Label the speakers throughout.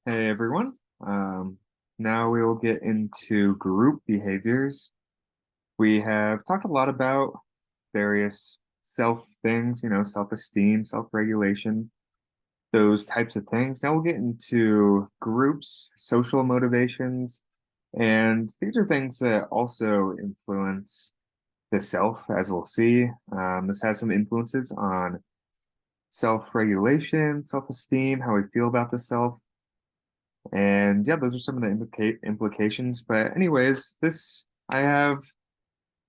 Speaker 1: Hey everyone. Now we will get into group behaviors. We have talked a lot about various self things, self-esteem, self-regulation, those types of things. Now we'll get into groups, social motivations, and these are things that also influence the self, as we'll see. This has some influences on self-regulation, self-esteem, how we feel about the self. And yeah, those are some of the implications. But anyways, this I have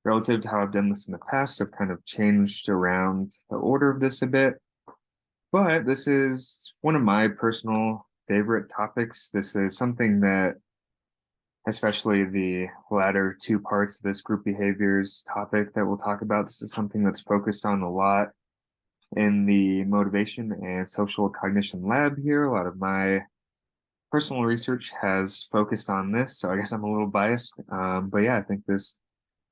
Speaker 1: relative to how I've done this in the past, I've kind of changed around the order of this a bit. But this is one of my personal favorite topics. This is something that, especially the latter two parts of this group behaviors topic that we'll talk about, this is something that's focused on a lot in the motivation and social cognition lab here. A lot of my personal research has focused on this, so I guess I'm a little biased. But yeah, I think this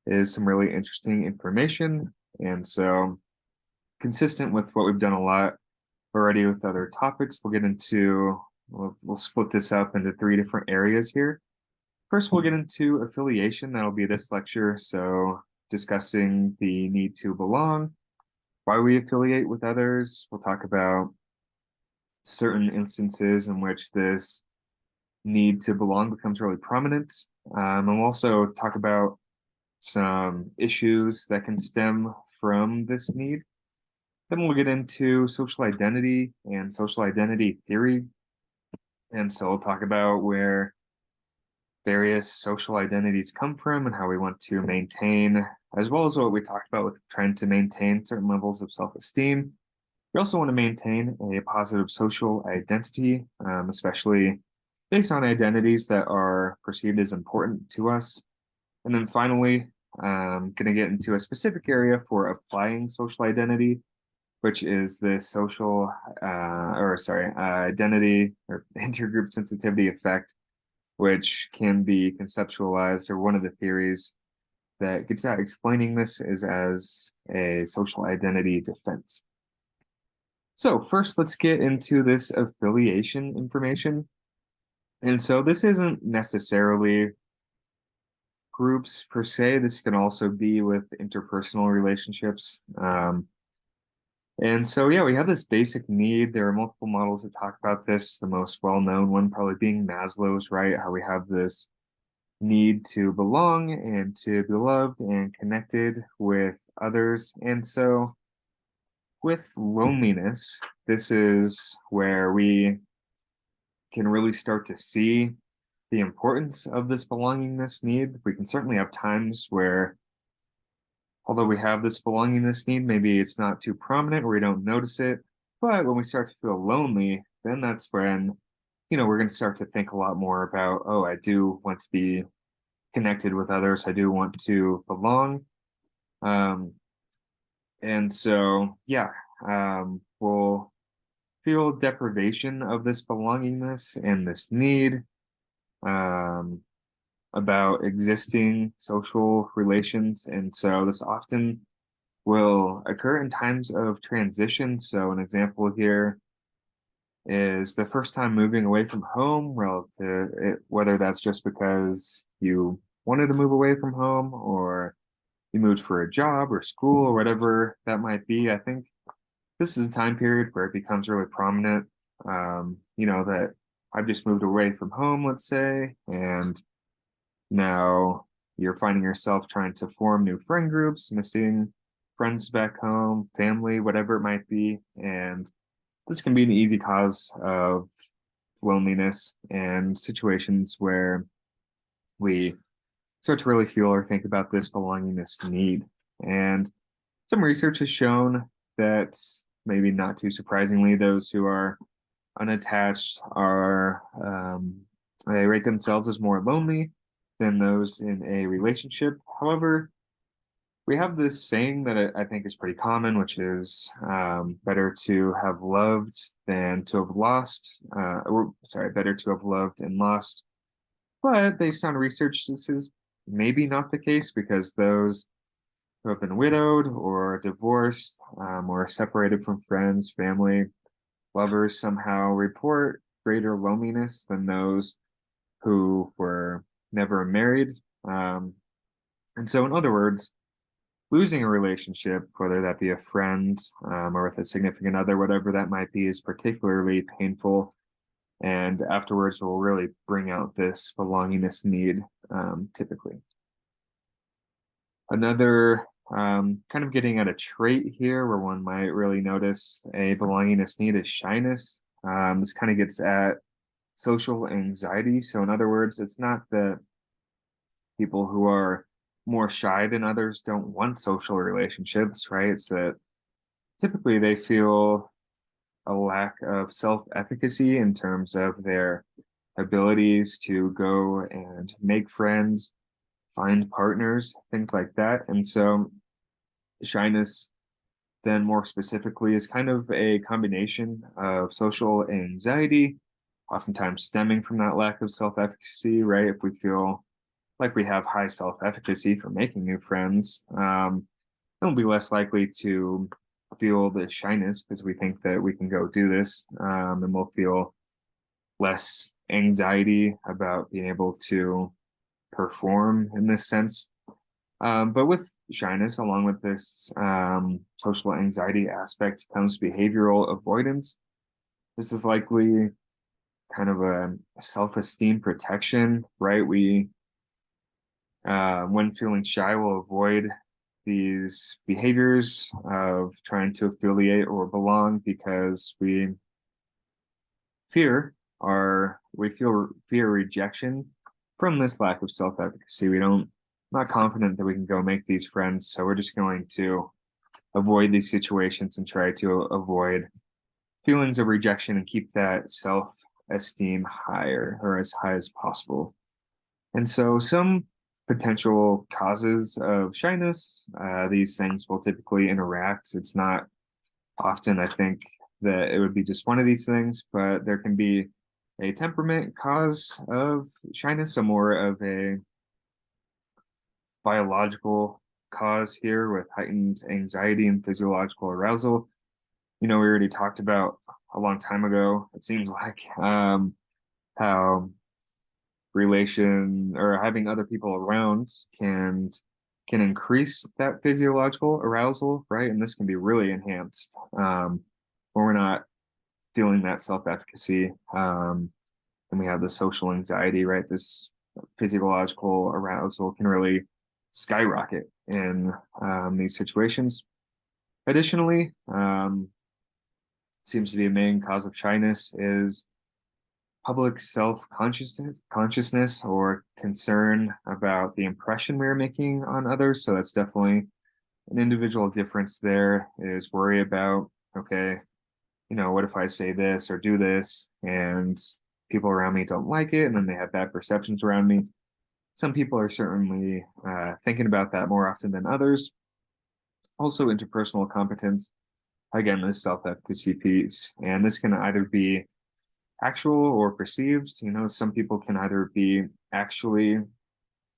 Speaker 1: is some really interesting information. And so, consistent with what we've done a lot already with other topics, we'll split this up into three different areas here. First, we'll get into affiliation. That'll be this lecture. So, discussing the need to belong, why we affiliate with others. We'll talk about certain instances in which this need to belong becomes really prominent. And we'll also talk about some issues that can stem from this need. Then we'll get into social identity and social identity theory. And so we'll talk about where various social identities come from and how we want to maintain, as well as what we talked about with trying to maintain certain levels of self-esteem. We also want to maintain a positive social identity, especially based on identities that are perceived as important to us. And then finally, I'm going to get into a specific area for applying social identity, which is the identity or intergroup sensitivity effect, which can be conceptualized, or one of the theories that gets at explaining this is as a social identity defense. So first, let's get into this affiliation information. And so this isn't necessarily groups per se. This can also be with interpersonal relationships. And so, yeah, we have this basic need. There are multiple models that talk about this. The most well-known one probably being Maslow's, right? How we have this need to belong and to be loved and connected with others. And so with loneliness, this is where we can really start to see the importance of this belongingness need. We can certainly have times where, although we have this belongingness need, maybe it's not too prominent or we don't notice it. But when we start to feel lonely, then that's when, we're going to start to think a lot more about, oh, I do want to be connected with others. I do want to belong. Um, and so, yeah, we'll feel deprivation of this belongingness and this need. Um, about existing social relations. And so this often will occur in times of transition. So an example here is the first time moving away from home, relative, whether that's just because you wanted to move away from home or you moved for a job or school or whatever that might be. I think this is a time period where it becomes really prominent. That I've just moved away from home, let's say, and now you're finding yourself trying to form new friend groups, missing friends back home, family, whatever it might be. And this can be an easy cause of loneliness and situations where we start to really feel or think about this belongingness need. And some research has shown that, maybe not too surprisingly, those who are unattached are they rate themselves as more lonely than those in a relationship. However, we have this saying that I think is pretty common, which is better to have loved than to have lost, or sorry, better to have loved and lost. But based on research, this is maybe not the case, because those who have been widowed or divorced, or separated from friends, family, lovers somehow report greater loneliness than those who were never married. Um, and so, in other words, losing a relationship, whether that be a friend or with a significant other, whatever that might be, is particularly painful. And afterwards, will really bring out this belongingness need, typically. Another kind of getting at a trait here where one might really notice a belongingness need is shyness. This kind of gets at social anxiety. So, in other words, it's not that people who are more shy than others don't want social relationships, right? It's that typically they feel a lack of self-efficacy in terms of their abilities to go and make friends, find partners, things like that. And so shyness, then more specifically, is kind of a combination of social anxiety, oftentimes stemming from that lack of self-efficacy, right? If we feel like we have high self-efficacy for making new friends, then we'll be less likely to feel the shyness because we think that we can go do this, and we'll feel less anxiety about being able to perform in this sense. But with shyness, along with this social anxiety aspect, comes behavioral avoidance. This is likely kind of a self-esteem protection, right? When feeling shy, will avoid these behaviors of trying to affiliate or belong because fear we feel fear rejection from this lack of self-efficacy. We don't not confident that we can go make these friends, so we're just going to avoid these situations and try to avoid feelings of rejection and keep that self-esteem higher or as high as possible. And so some potential causes of shyness, these things will typically interact. It's not often, I think, that it would be just one of these things, but there can be a temperament cause of shyness, so more of a biological cause here with heightened anxiety and physiological arousal. We already talked about a long time ago, it seems like, how relation or having other people around can increase that physiological arousal, right? And this can be really enhanced when we're not feeling that self-efficacy. And we have the social anxiety, right? This physiological arousal can really skyrocket in these situations. Additionally, seems to be a main cause of shyness is public self-consciousness or concern about the impression we're making on others. So that's definitely an individual difference there, is worry about, okay, what if I say this or do this and people around me don't like it, and then they have bad perceptions around me. Some people are certainly thinking about that more often than others. Also, interpersonal competence, again, this self-efficacy piece, and this can either be actual or perceived. Some people can either be actually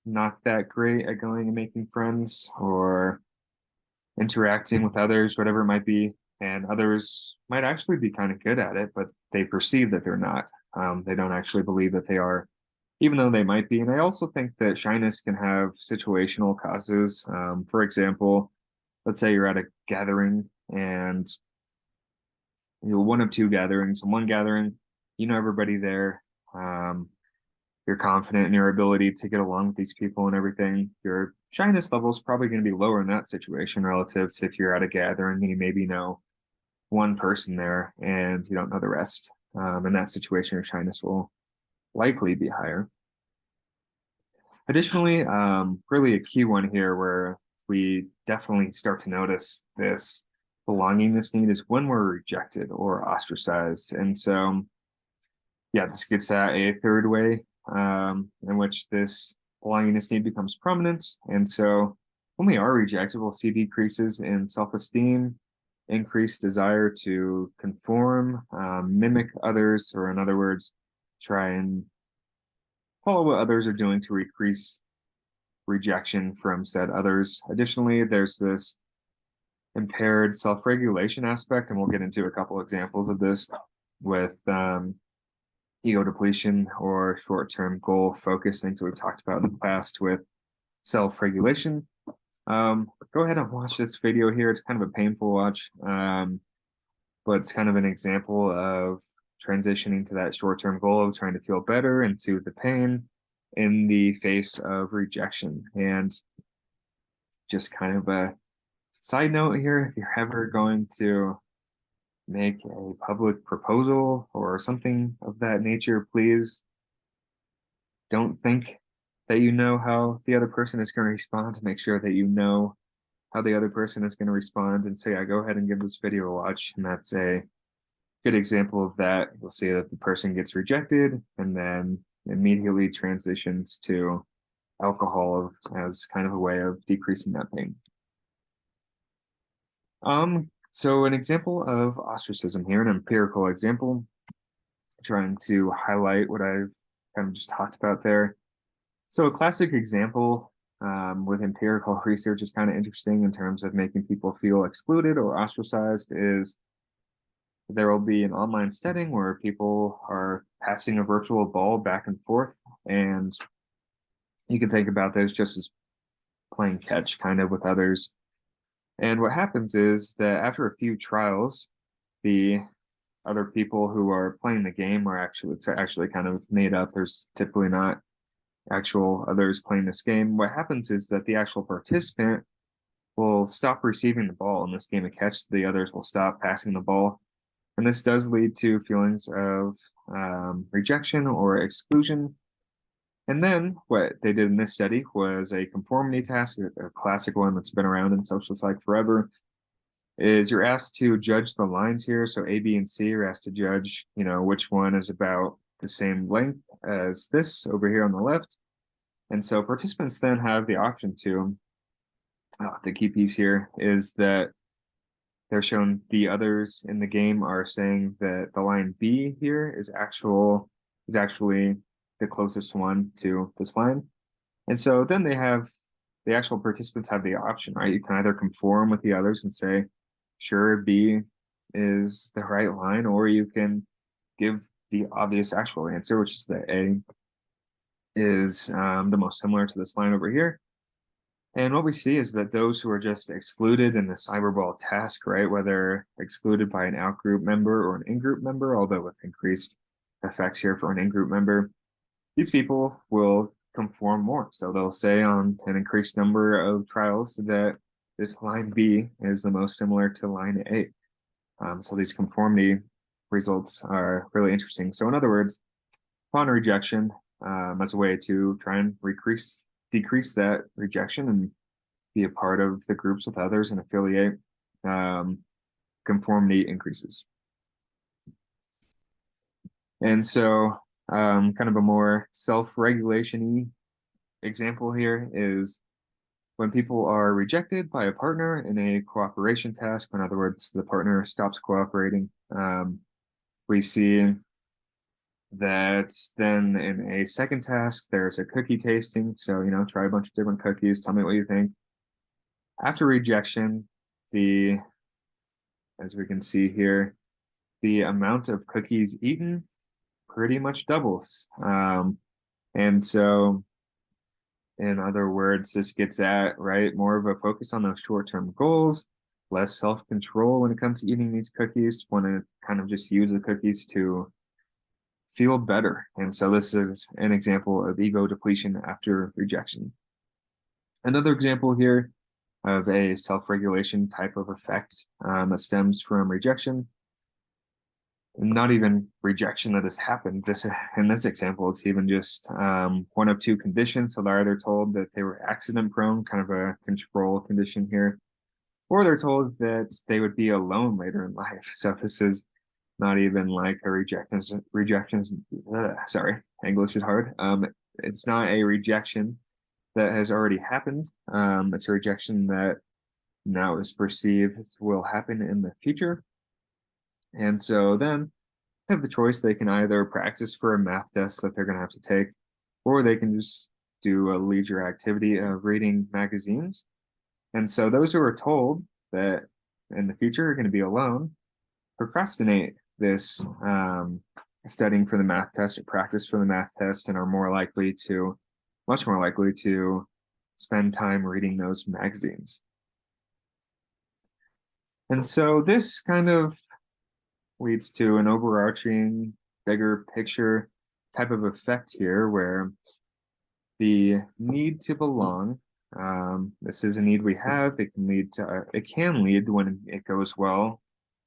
Speaker 1: not that great at going and making friends or interacting with others, whatever it might be, and others might actually be kind of good at it, but they perceive that they're not. They don't actually believe that they are, even though they might be. And I also think that shyness can have situational causes. For example, let's say you're at a gathering and you're one of two gatherings. In one gathering, everybody there. You're confident in your ability to get along with these people and everything. Your shyness level is probably going to be lower in that situation relative to if you're at a gathering and you maybe know one person there and you don't know the rest. In that situation, your shyness will likely be higher. Additionally, really a key one here where we definitely start to notice this belongingness need is when we're rejected or ostracized. And so, yeah, this gets at a third way in which this belongingness need becomes prominent. And so when we are rejected, we'll see decreases in self-esteem, increased desire to conform, mimic others, or in other words, try and follow what others are doing to increase rejection from said others. Additionally, there's this impaired self-regulation aspect, and we'll get into a couple examples of this with ego depletion or short-term goal focus, things that we've talked about in the past with self-regulation. Go ahead and watch this video here. It's kind of a painful watch, but it's kind of an example of transitioning to that short-term goal of trying to feel better and soothe the pain in the face of rejection. And just kind of a side note here, if you're ever going to make a public proposal or something of that nature, please don't think that you know how the other person is going to respond. To make sure that you know how the other person is going to respond, and say, I go ahead and give this video a watch. And that's a good example of that. You'll see that the person gets rejected and then immediately transitions to alcohol as kind of a way of decreasing that pain. So an example of ostracism here, an empirical example, trying to highlight what I've kind of just talked about there. So a classic example with empirical research is kind of interesting in terms of making people feel excluded or ostracized is there will be an online setting where people are passing a virtual ball back and forth, and you can think about those just as playing catch kind of with others. And what happens is that after a few trials, the other people who are playing the game are it's actually kind of made up. There's typically not actual others playing this game. What happens is that the actual participant will stop receiving the ball in this game of catch. The others will stop passing the ball. And this does lead to feelings of rejection or exclusion. And then what they did in this study was a conformity task, a classic one that's been around in social psych forever, is you're asked to judge the lines here. So A, B, and C are asked to judge, which one is about the same length as this over here on the left. And so participants then have the option to, the key piece here is that they're shown the others in the game are saying that the line B here is actually the closest one to this line. And so then the actual participants have the option, right? You can either conform with the others and say, sure, B is the right line, or you can give the obvious actual answer, which is that A is the most similar to this line over here. And what we see is that those who are just excluded in the cyberball task, right, whether excluded by an out-group member or an in-group member, although with increased effects here for an in-group member, these people will conform more. So they'll say on an increased number of trials that this line B is the most similar to line A. So these conformity results are really interesting. So in other words, upon rejection, as a way to try and decrease that rejection and be a part of the groups with others and affiliate, conformity increases. And so kind of a more self-regulation-y example here is when people are rejected by a partner in a cooperation task. In other words, the partner stops cooperating. We see that then in a second task, there's a cookie tasting. So, try a bunch of different cookies. Tell me what you think. After rejection, as we can see here, the amount of cookies eaten pretty much doubles. And so, in other words, this gets at, right, more of a focus on those short-term goals, less self-control when it comes to eating these cookies, want to kind of just use the cookies to feel better. And so this is an example of ego depletion after rejection. Another example here of a self-regulation type of effect that stems from rejection. Not even rejection that has happened. In this example, it's even just one of two conditions. So they're either told that they were accident prone, kind of a control condition here, or they're told that they would be alone later in life. So this is not even like a sorry, English is hard. It's not a rejection that has already happened. It's a rejection that now is perceived will happen in the future. And so then they have the choice. They can either practice for a math test that they're going to have to take, or they can just do a leisure activity of reading magazines. And so those who are told that in the future are going to be alone procrastinate this studying for the math test or practice for the math test and are much more likely to spend time reading those magazines. And so this kind of leads to an overarching, bigger picture type of effect here where the need to belong, this is a need we have. It can lead when it goes well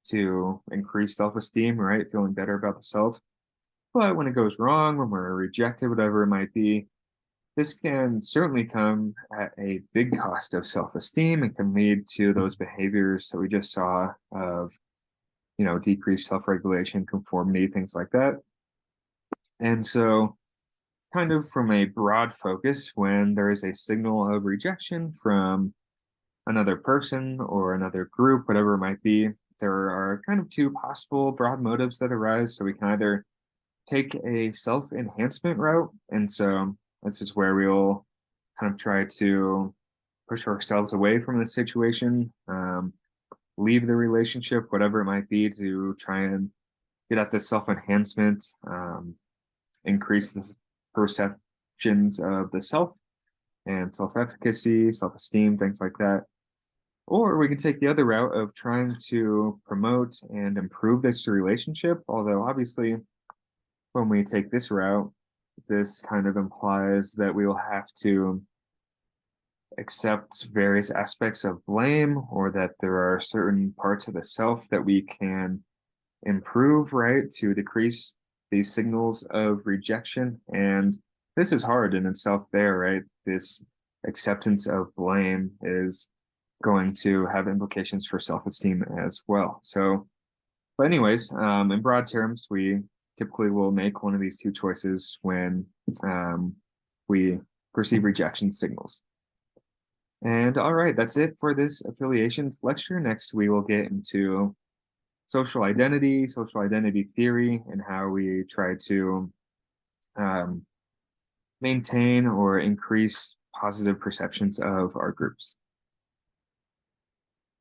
Speaker 1: to increase self-esteem, right? Feeling better about the self. But when it goes wrong, when we're rejected, whatever it might be, this can certainly come at a big cost of self-esteem and can lead to those behaviors that we just saw of, decreased self-regulation, conformity, things like that. And so, kind of from a broad focus, when there is a signal of rejection from another person or another group, whatever it might be, there are kind of two possible broad motives that arise. So we can either take a self-enhancement route. And so this is where we'll kind of try to push ourselves away from the situation, leave the relationship, whatever it might be, to try and get at this self-enhancement, increase the perceptions of the self and self-efficacy, self-esteem, things like that. Or we can take the other route of trying to promote and improve this relationship, although obviously when we take this route, this kind of implies that we will have to accept various aspects of blame or that there are certain parts of the self that we can improve, right, to decrease these signals of rejection. And this is hard in itself there, right? This acceptance of blame is going to have implications for self-esteem as well. So, but anyways, in broad terms, we typically will make one of these two choices when we perceive rejection signals. And all right, that's it for this affiliations lecture. Next, we will get into social identity theory, and how we try to maintain or increase positive perceptions of our groups.